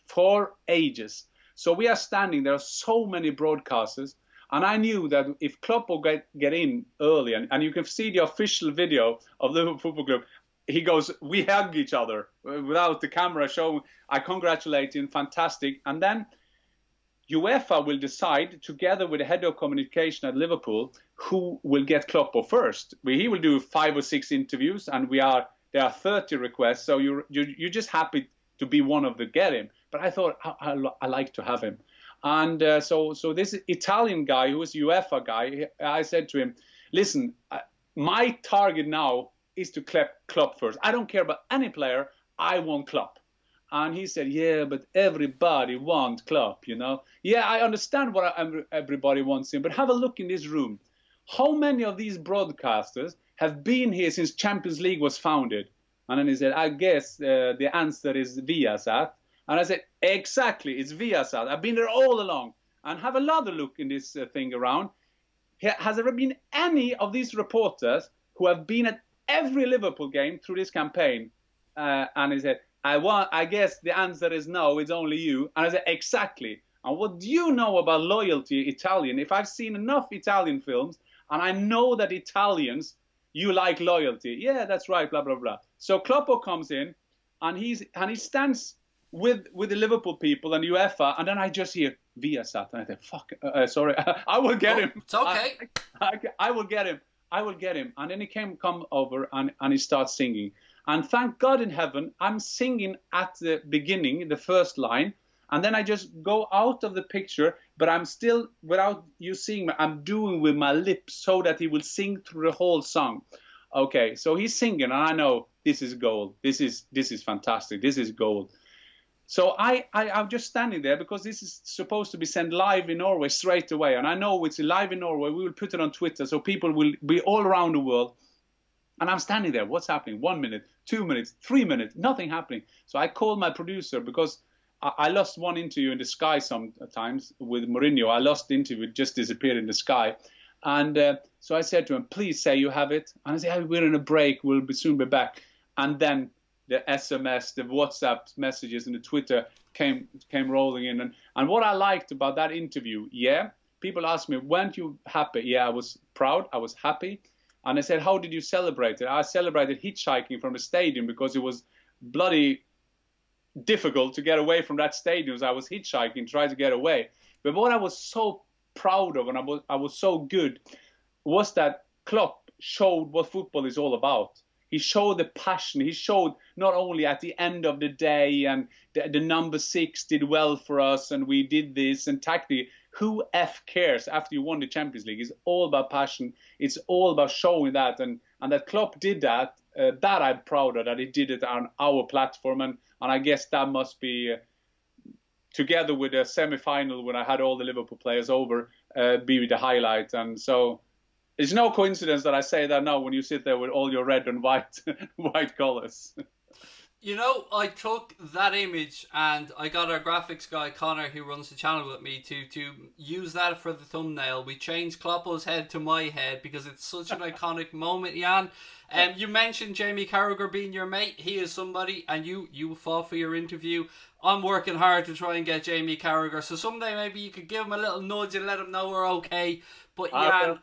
So we are standing, there are so many broadcasters. And I knew that if Klopp will get in early, and you can see the official video of Liverpool Football Club, he goes, we hug each other without the camera showing. I congratulate him, fantastic. And then UEFA will decide, together with the head of communication at Liverpool, who will get Klopp first. He will do 5 or 6 interviews, and there are 30 requests. So you're just happy to be one of the get him. But I thought I like to have him. And so this Italian guy, who is UEFA guy, I said to him, listen, my target now is to Klopp first. I don't care about any player. I want Klopp. And he said, yeah, but everybody wants Klopp, you know. Yeah, I understand what everybody wants him, but have a look in this room. How many of these broadcasters have been here since Champions League was founded? And then he said, I guess the answer is Viasat. And I said, exactly, it's Viasat. I've been there all along. And have another look in this thing around. Has there been any of these reporters who have been at every Liverpool game through this campaign? And he said, I guess the answer is no, it's only you. And I said, exactly. And what do you know about loyalty Italian? If I've seen enough Italian films, and I know that Italians, you like loyalty. Yeah, that's right, blah, blah, blah. So Klopp comes in, and he stands with the Liverpool people and UEFA, and then I just hear Viasat, and I think, fuck, sorry, I will get him. It's okay. I will get him. I will get him. And then he come over and he starts singing. And thank God in heaven, I'm singing at the beginning, the first line, and then I just go out of the picture, but I'm still, without you seeing me, I'm doing with my lips so that he will sing through the whole song. Okay, so he's singing, and I know this is gold. This is fantastic. This is gold. So I'm just standing there because this is supposed to be sent live in Norway straight away. And I know it's live in Norway. We will put it on Twitter so people will be all around the world. And I'm standing there. What's happening? 1 minute, 2 minutes, 3 minutes, nothing happening. So I called my producer because I lost one interview in the sky sometimes with Mourinho. I lost the interview. It just disappeared in the sky. And so I said to him, please say you have it. And I said, we're in a break. We'll soon be back. And then the SMS, the WhatsApp messages, and the Twitter came rolling in. And what I liked about that interview, people asked me, weren't you happy? Yeah, I was proud. I was happy. And I said, how did you celebrate it? I celebrated hitchhiking from the stadium because it was bloody difficult to get away from that stadium. So I was hitchhiking, trying to get away. But what I was so proud of, and I was so good, was that Klopp showed what football is all about. He showed the passion. He showed not only at the end of the day and the number 6 did well for us and we did this and tactically. Who cares after you won the Champions League? It's all about passion. It's all about showing that. And that Klopp did that. That I'm proud of, that he did it on our platform. And I guess that must be, together with the semi-final when I had all the Liverpool players over, be the highlight. And so it's no coincidence that I say that now when you sit there with all your red and white colours. You know, I took that image and I got our graphics guy, Connor, who runs the channel with me, to use that for the thumbnail. We changed Kloppo's head to my head because it's such an iconic moment, Jan. You mentioned Jamie Carragher being your mate. He is somebody, and you fought for your interview. I'm working hard to try and get Jamie Carragher, so someday maybe you could give him a little nudge and let him know we're okay. But Jan,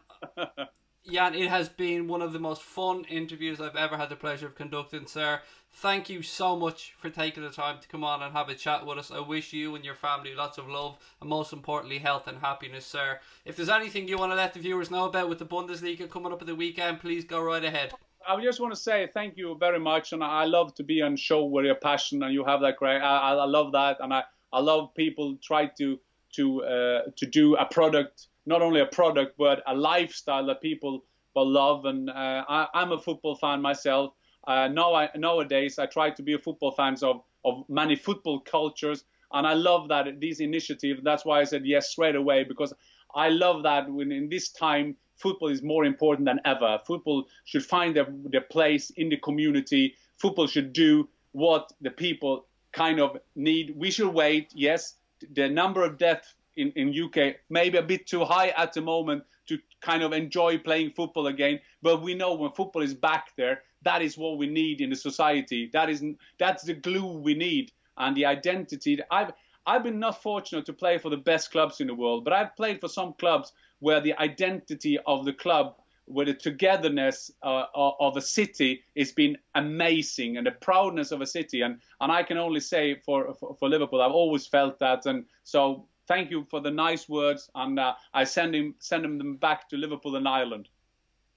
Jan, it has been one of the most fun interviews I've ever had the pleasure of conducting, sir. Thank you so much for taking the time to come on and have a chat with us. I wish you and your family lots of love and most importantly health and happiness, sir. If there's anything you want to let the viewers know about with the Bundesliga coming up at the weekend, please go right ahead. I just want to say thank you very much, and I love to be on show where you're passionate and you have that great. I love that, and I love people try to do a product, not only a product but a lifestyle that people will love. And I'm a football fan myself. Nowadays I try to be a football fan of many football cultures, and I love that these initiatives. That's why I said yes straight away, because I love that when in this time football is more important than ever. Football should find their place in the community. Football should do what the people kind of need. We should wait. Yes, the number of deaths in UK maybe a bit too high at the moment to kind of enjoy playing football again. But we know when football is back there, that is what we need in the society. That's the glue we need, and the identity. I've been not fortunate to play for the best clubs in the world, but I've played for some clubs where the identity of the club, where the togetherness of a city has been amazing, and the proudness of a city. And I can only say for Liverpool, I've always felt that. And so thank you for the nice words, and I send them back to Liverpool and Ireland.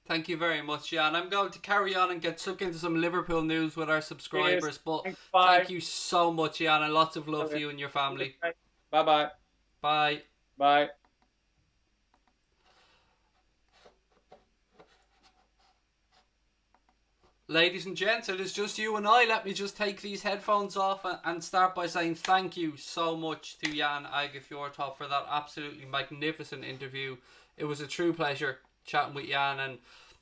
Thank you very much, Jan. I'm going to carry on and get stuck into some Liverpool news with our subscribers. Cheers. But thank you so much, Jan, and lots of love for you and your family. Bye-bye. Bye. Bye. Ladies and gents, it is just you and I. Let me just take these headphones off and start by saying thank you so much to Jan Aage Fjortoft for that absolutely magnificent interview. It was a true pleasure chatting with Jan, and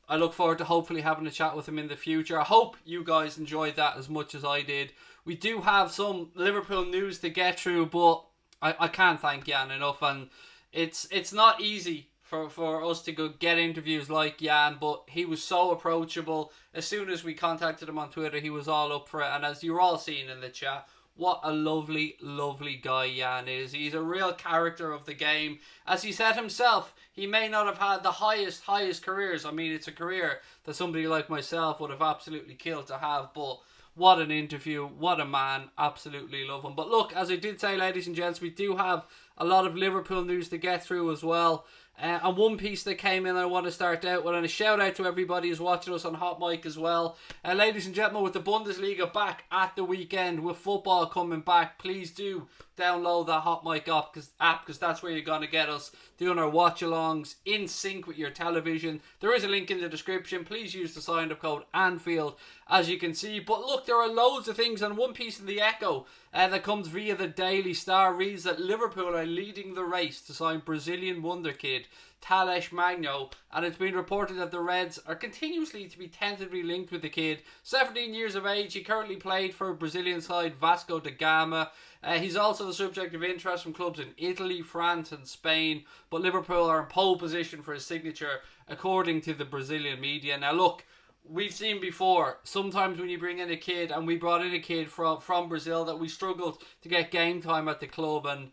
I look forward to hopefully having a chat with him in the future. I hope you guys enjoyed that as much as I did. We do have some Liverpool news to get through, but I can't thank Jan enough, and it's not easy for us to go get interviews like Jan, but he was so approachable. As soon as we contacted him on Twitter, he was all up for it, and as you're all seeing in the chat, what a lovely, lovely guy Jan is. He's a real character of the game. As he said himself, he may not have had the highest careers. I mean, it's a career that somebody like myself would have absolutely killed to have, but what an interview, what a man, absolutely love him. But look, as I did say, ladies and gents, we do have a lot of Liverpool news to get through as well. And one piece that came in I want to start out with, and a shout out to everybody who's watching us on Hot Mic as well. Ladies and gentlemen, with the Bundesliga back at the weekend, with football coming back, please do download that Hot Mic app because that's where you're going to get us doing our watch-alongs in sync with your television. There is a link in the description. Please use the sign-up code Anfield, as you can see. But look, there are loads of things, and one piece of the Echo that comes via the Daily Star reads that Liverpool are leading the race to sign Brazilian wonder kid Thales Magno, and it's been reported that the Reds are continuously to be tentatively linked with the kid. 17 years of age, he currently played for Brazilian side Vasco da Gama. He's also the subject of interest from clubs in Italy, France and Spain, but Liverpool are in pole position for his signature according to the Brazilian media. Now look, we've seen before, sometimes when you bring in a kid, and we brought in a kid from Brazil, that we struggled to get game time at the club, and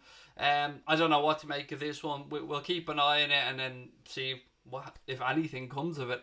I don't know what to make of this one. We'll keep an eye on it and then see what, if anything, comes of it.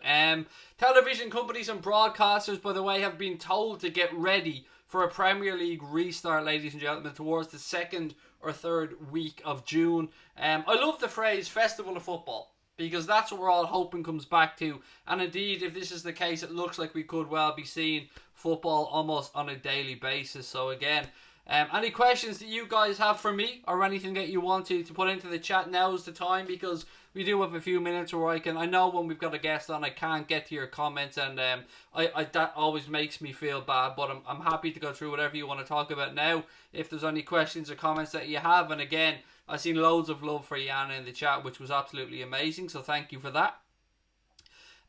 Television companies and broadcasters, by the way, have been told to get ready for a Premier League restart, ladies and gentlemen, towards the 2nd or 3rd week of June. I love the phrase Festival of Football, because that's what we're all hoping comes back to. And indeed, if this is the case, it looks like we could well be seeing football almost on a daily basis. So again, any questions that you guys have for me, or anything that you want to put into the chat, now is the time, because we do have a few minutes where I know when we've got a guest on, I can't get to your comments, and I that always makes me feel bad, but I'm happy to go through whatever you want to talk about now, if there's any questions or comments that you have. And again, I've seen loads of love for Yana in the chat, which was absolutely amazing, so thank you for that.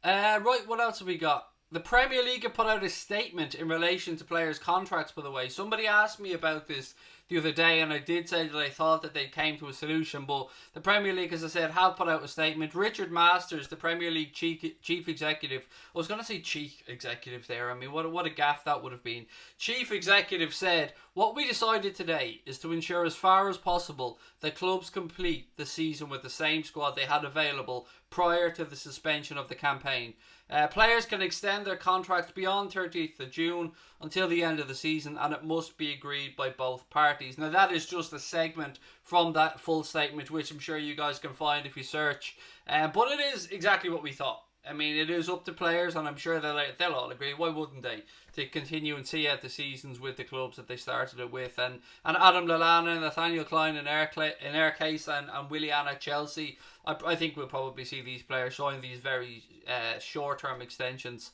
Right, what else have we got? The Premier League have put out a statement in relation to players' contracts, by the way. Somebody asked me about this the other day, and I did say that I thought that they came to a solution, but the Premier League, as I said, have put out a statement. Richard Masters, the Premier League chief executive, I was going to say chief executive there, I mean, what a gaffe that would have been. Chief executive said, "What we decided today is to ensure as far as possible that clubs complete the season with the same squad they had available prior to the suspension of the campaign. Players can extend their contracts beyond 30th of June until the end of the season, and it must be agreed by both parties." Now that is just a segment from that full statement, which I'm sure you guys can find if you search. But it is exactly what we thought. I mean, it is up to players, and I'm sure they'll all agree, why wouldn't they, to continue and see out the seasons with the clubs that they started it with. And Adam Lallana, Nathaniel Klein in our case, and Willian at Chelsea, I think we'll probably see these players showing these very short-term extensions.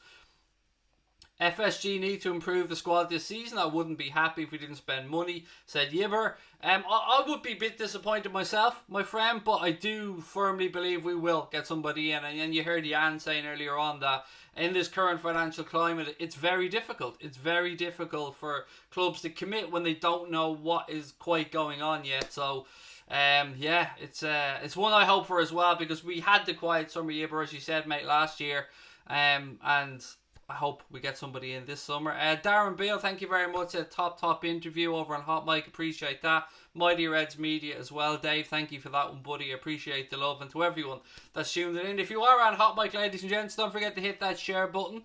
FSG need to improve the squad this season. I wouldn't be happy if we didn't spend money, said Yibber. I would be a bit disappointed myself, my friend, but I do firmly believe we will get somebody in. And you heard Jan saying earlier on that in this current financial climate, it's very difficult. It's very difficult for clubs to commit when they don't know what is quite going on yet. So yeah, it's one I hope for as well, because we had the quiet summer, Yibber, as you said, mate, last year, and I hope we get somebody in this summer. Darren Beale, thank you very much. A top interview over on Hot Mic. Appreciate that. Mighty Reds Media as well. Dave, thank you for that one, buddy. Appreciate the love. And to everyone that's tuned in. If you are on Hot Mic, ladies and gents, don't forget to hit that share button.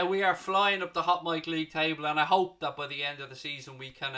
We are flying up the Hot Mic League table, and I hope that by the end of the season we can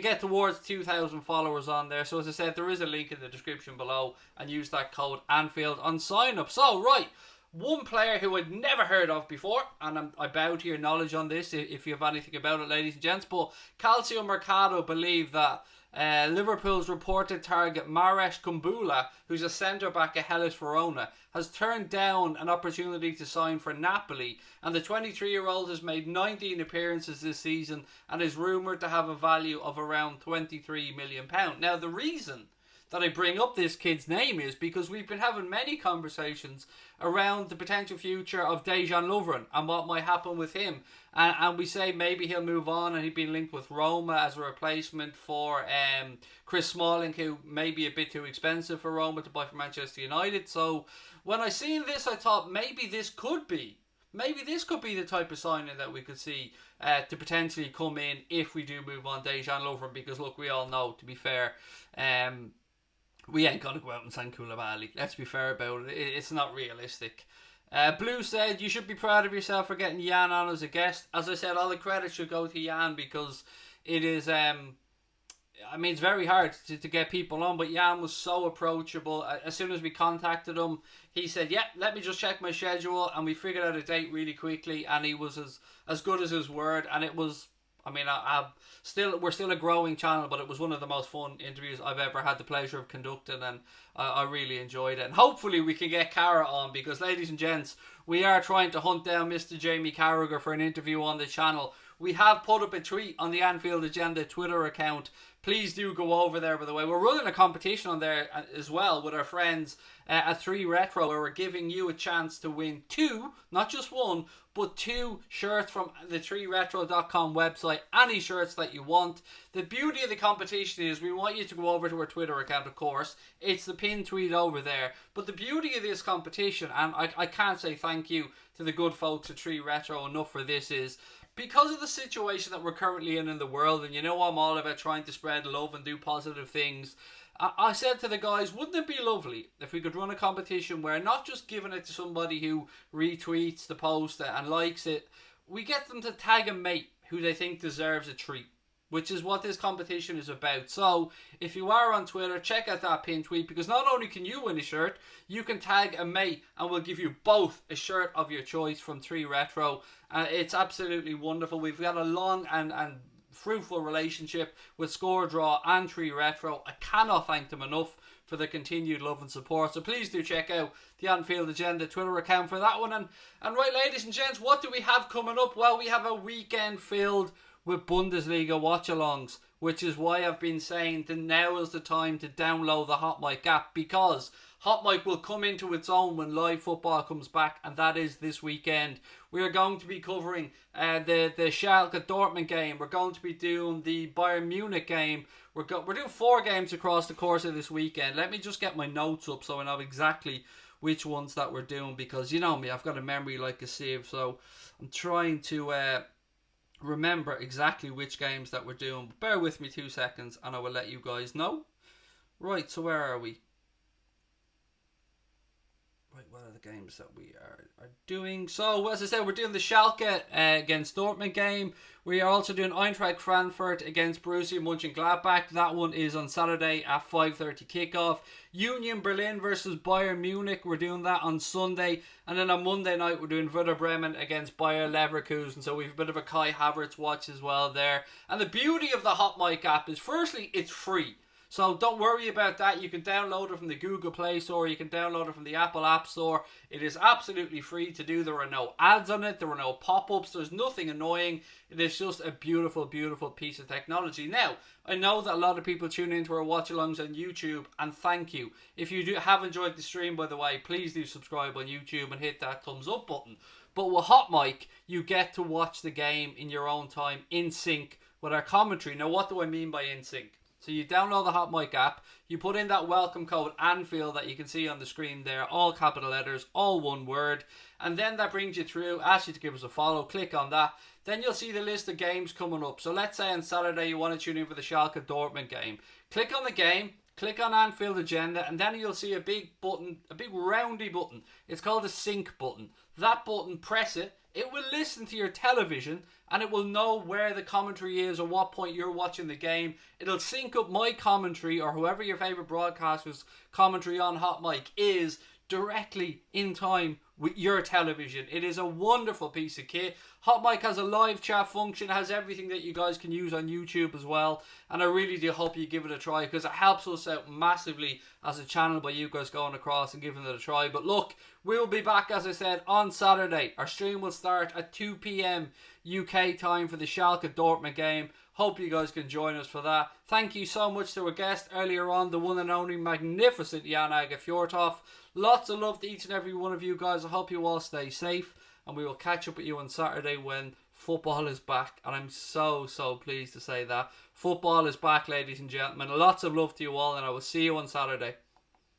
get towards 2,000 followers on there. So as I said, there is a link in the description below, and use that code Anfield on sign up. So right, one player who I'd never heard of before, and I bow to your knowledge on this if you have anything about it, ladies and gents, but Calcio Mercato believe that Liverpool's reported target Maresh Kumbula, who's a centre-back at Hellas Verona, has turned down an opportunity to sign for Napoli, and the 23-year-old has made 19 appearances this season and is rumoured to have a value of around £23 million. Now, the reason that I bring up this kid's name is because we've been having many conversations around the potential future of Dejan Lovren and what might happen with him. And we say maybe he'll move on, and he'd been linked with Roma as a replacement for Chris Smalling, who may be a bit too expensive for Roma to buy from Manchester United. So when I seen this, I thought maybe this could be the type of signing that we could see to potentially come in if we do move on Dejan Lovren, because look, we all know, to be fair, we ain't going to go out and sign Koulibaly. Let's be fair about it. It's not realistic. Blue said, you should be proud of yourself for getting Jan on as a guest. As I said, all the credit should go to Jan, because it is... it's very hard to get people on, but Jan was so approachable. As soon as we contacted him, he said, yeah, let me just check my schedule, and we figured out a date really quickly, and he was as good as his word. And it was, we're still a growing channel, but it was one of the most fun interviews I've ever had the pleasure of conducting, and I really enjoyed it. And hopefully we can get Cara on, because ladies and gents, we are trying to hunt down Mr. Jamie Carragher for an interview on the channel. We have put up a tweet on the Anfield Agenda Twitter account. Please do go over there, by the way. We're running a competition on there as well with our friends at 3 Retro, where we're giving you a chance to win 2, not just 1, but 2 shirts from the 3retro.com website. Any shirts that you want. The beauty of the competition is we want you to go over to our Twitter account, of course. It's the pinned tweet over there. But the beauty of this competition, and I can't say thank you to the good folks at 3 Retro enough for this, is... because of the situation that we're currently in the world, and you know I'm all about trying to spread love and do positive things, I said to the guys, wouldn't it be lovely if we could run a competition where not just giving it to somebody who retweets the post and likes it, we get them to tag a mate who they think deserves a treat, which is what this competition is about. So if you are on Twitter, check out that pinned tweet, because not only can you win a shirt, you can tag a mate and we'll give you both a shirt of your choice from 3 Retro. It's absolutely wonderful. We've got a long and fruitful relationship with Score Draw and 3 Retro. I cannot thank them enough for the continued love and support. So please do check out the Anfield Agenda Twitter account for that one. And right, ladies and gents, what do we have coming up? Well, we have a weekend filled with Bundesliga watch-alongs, which is why I've been saying that now is the time to download the Hot Mic app, because Hot Mic will come into its own when live football comes back, and that is this weekend. We are going to be covering the Schalke Dortmund game. We're going to be doing the Bayern Munich game. We're doing 4 games across the course of this weekend. Let me just get my notes up so I know exactly which ones that we're doing, because you know me, I've got a memory like a sieve, so I'm trying to remember exactly which games that we're doing. Bear with me 2 seconds and I will let you guys know. Right, so where are we? Right, what are the games that we are doing? So, as I said, we're doing the Schalke against Dortmund game. We are also doing Eintracht Frankfurt against Borussia Mönchengladbach. That one is on Saturday at 5:30 kickoff. Union Berlin versus Bayern Munich. We're doing that on Sunday. And then on Monday night, we're doing Werder Bremen against Bayer Leverkusen. So we have a bit of a Kai Havertz watch as well there. And the beauty of the Hot Mic app is, firstly, it's free. So don't worry about that. You can download it from the Google Play Store. You can download it from the Apple App Store. It is absolutely free to do. There are no ads on it. There are no pop-ups. There's nothing annoying. It is just a beautiful, beautiful piece of technology. Now, I know that a lot of people tune into our watch-alongs on YouTube, and thank you. If you have enjoyed the stream, by the way, please do subscribe on YouTube and hit that thumbs up button. But with Hot Mic, you get to watch the game in your own time, in sync with our commentary. Now, what do I mean by in sync? So you download the Hot Mic app, you put in that welcome code Anfield that you can see on the screen there, all capital letters, all one word, and then that brings you through, asks you to give us a follow, click on that, then you'll see the list of games coming up. So let's say on Saturday you want to tune in for the Schalke Dortmund game. Click on the game, click on Anfield Agenda, and then you'll see a big button, a big roundy button. It's called a sync button. That button, press it, it will listen to your television and it will know where the commentary is or what point you're watching the game. It'll sync up my commentary or whoever your favourite broadcaster's commentary on Hot Mic is directly in time with your television. It is a wonderful piece of kit. Hot Mic has a live chat function, has everything that you guys can use on YouTube as well, and I really do hope you give it a try, because it helps us out massively as a channel by you guys going across and giving it a try. But look, we'll be back, as I said, on Saturday. Our stream will start at 2 p.m. UK time for the Schalke Dortmund game. Hope you guys can join us for that. Thank you so much to our guest earlier on, the one and only magnificent Jan Aage Fjortoft. Lots of love to each and every one of you guys. I hope you all stay safe, and we will catch up with you on Saturday when football is back. And I'm so pleased to say that football is back, ladies and gentlemen. Lots of love to you all, and I will see you on Saturday.